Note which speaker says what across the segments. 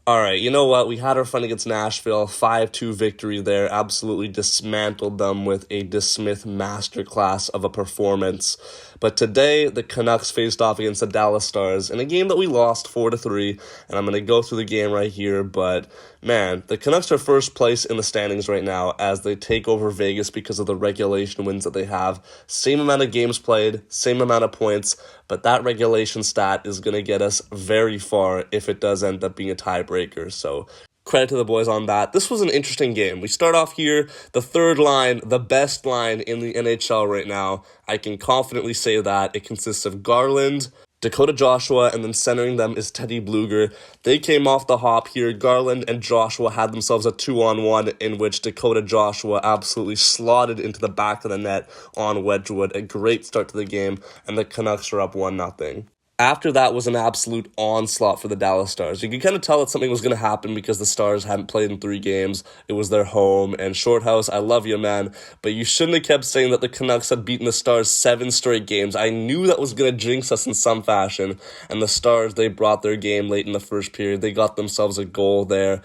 Speaker 1: All right, you know what? We had our fun against Nashville, 5-2 victory there. Absolutely dismantled them with a DeSmith masterclass of a performance. But today, the Canucks faced off against the Dallas Stars in a game that we lost 4-3, and I'm going to go through the game right here. But, man, the Canucks are first place in the standings right now as they take over Vegas because of the regulation wins that they have. Same amount of games played, same amount of points, but that regulation stat is going to get us very far if it does end up being a tiebreaker. So credit to the boys on that. This was an interesting game. We start off here, the third line, the best line in the NHL right now. I can confidently say that. It consists of Garland, Dakota Joshua, and then centering them is Teddy Blueger. They came off the hop here. Garland and Joshua had themselves a 2-on-1 in which Dakota Joshua absolutely slotted into the back of the net on Wedgwood. A great start to the game, and the Canucks are up 1-0. After that was an absolute onslaught for the Dallas Stars. You could kind of tell that something was going to happen because the Stars hadn't played in 3 games. It was their home. And Shorthouse, I love you, man. But you shouldn't have kept saying that the Canucks had beaten the Stars 7 straight games. I knew that was going to jinx us in some fashion. And the Stars, they brought their game late in the first period. They got themselves a goal there,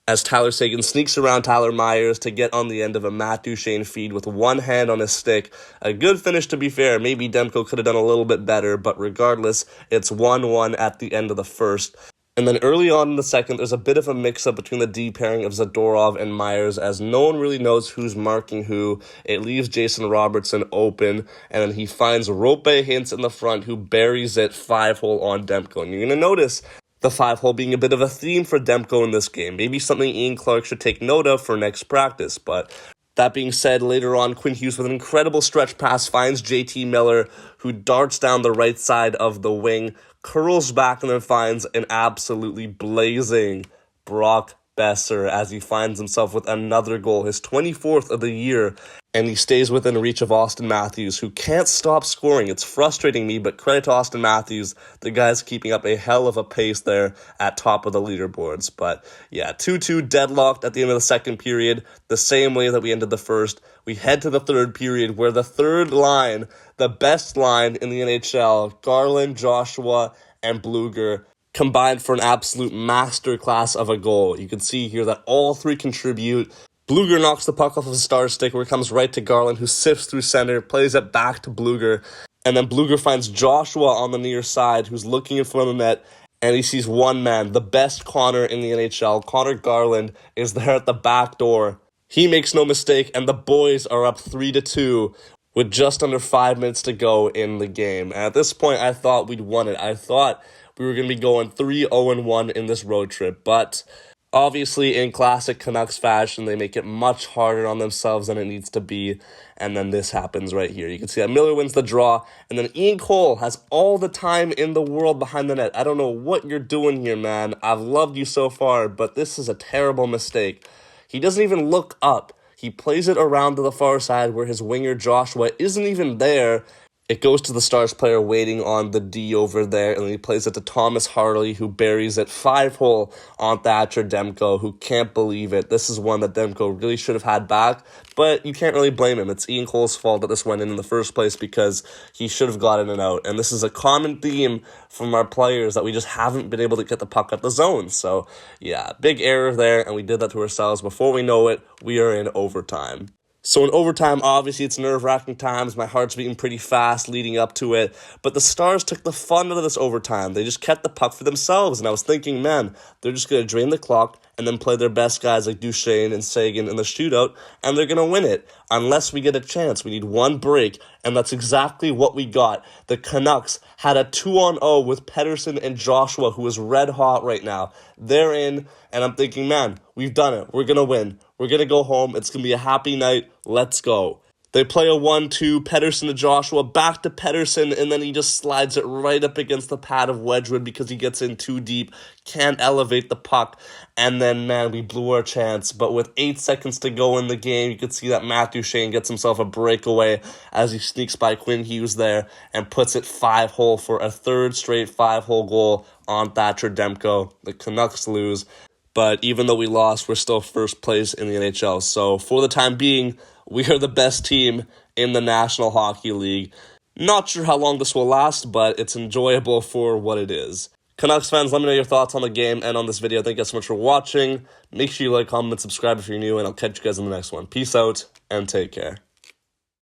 Speaker 1: as Tyler Seguin sneaks around Tyler Myers to get on the end of a Matt Duchene feed with one hand on his stick. A good finish, to be fair. Maybe Demko could have done a little bit better, but regardless, it's 1-1 at the end of the first. And then early on in the second, there's a bit of a mix-up between the D pairing of Zadorov and Myers, as no one really knows who's marking who. It leaves Jason Robertson open, and then he finds Rope Hintz in the front, who buries it 5-hole on Demko. And you're going to notice the 5-hole being a bit of a theme for Demko in this game. Maybe something Ian Clark should take note of for next practice. But that being said, later on, Quinn Hughes with an incredible stretch pass finds JT Miller, who darts down the right side of the wing, curls back, and then finds an absolutely blazing Brock Besser as he finds himself with another goal, his 24th of the year, and he stays within reach of Austin Matthews, who can't stop scoring. It's frustrating me, but credit to Austin Matthews. The guy's keeping up a hell of a pace there at top of the leaderboards. But yeah, 2-2 deadlocked at the end of the second period, the same way that we ended the first. We head to the third period, where the third line, the best line in the NHL, Garland, Joshua, and Blueger, combined for an absolute masterclass of a goal. You can see here that all 3 contribute. Blueger knocks the puck off of a star stick where it comes right to Garland, who sifts through center, plays it back to Blueger, and then Blueger finds Joshua on the near side, who's looking in front of the net, and he sees one man, the best Connor in the NHL. Connor Garland is there at the back door. He makes no mistake, and the boys are up 3-2 with just under 5 minutes to go in the game. And at this point, I thought we'd won it. I thought we were going to be going 3-0-1 in this road trip, but obviously, in classic Canucks fashion, they make it much harder on themselves than it needs to be, and then this happens right here. You can see that Miller wins the draw, and then Ian Cole has all the time in the world behind the net. I don't know what you're doing here, man. I've loved you so far, but this is a terrible mistake. He doesn't even look up. He plays it around to the far side where his winger Joshua isn't even there. It goes to the Stars player waiting on the D over there, and then he plays it to Thomas Harley, who buries it 5-hole on Thatcher Demko, who can't believe it. This is one that Demko really should have had back, but you can't really blame him. It's Ian Cole's fault that this went in the first place because he should have gotten it out. And this is a common theme from our players that we just haven't been able to get the puck at the zone. So, yeah, big error there, and we did that to ourselves. Before we know it, we are in overtime. So in overtime, obviously, it's nerve-wracking times. My heart's beating pretty fast leading up to it. But the Stars took the fun out of this overtime. They just kept the puck for themselves. And I was thinking, man, they're just going to drain the clock and then play their best guys like Duchene and Seguin in the shootout, and they're going to win it. Unless we get a chance. We need one break, and that's exactly what we got. The Canucks had a 2-on-0 with Pettersson and Joshua, who is red hot right now. They're in, and I'm thinking, man, we've done it. We're going to win. We're going to go home. It's going to be a happy night. Let's go. They play a 1-2, Pettersson to Joshua, back to Pettersson, and then he just slides it right up against the pad of Wedgwood because he gets in too deep, can't elevate the puck, and then, man, we blew our chance. But with 8 seconds to go in the game, you could see that Matt Duchene gets himself a breakaway as he sneaks by Quinn Hughes there and puts it 5-hole for a third straight 5-hole goal on Thatcher Demko. The Canucks lose, but even though we lost, we're still first place in the NHL. So for the time being, we are the best team in the National Hockey League. Not sure how long this will last, but it's enjoyable for what it is. Canucks fans, let me know your thoughts on the game and on this video. Thank you guys so much for watching. Make sure you like, comment, and subscribe if you're new, and I'll catch you guys in the next one. Peace out, and take care.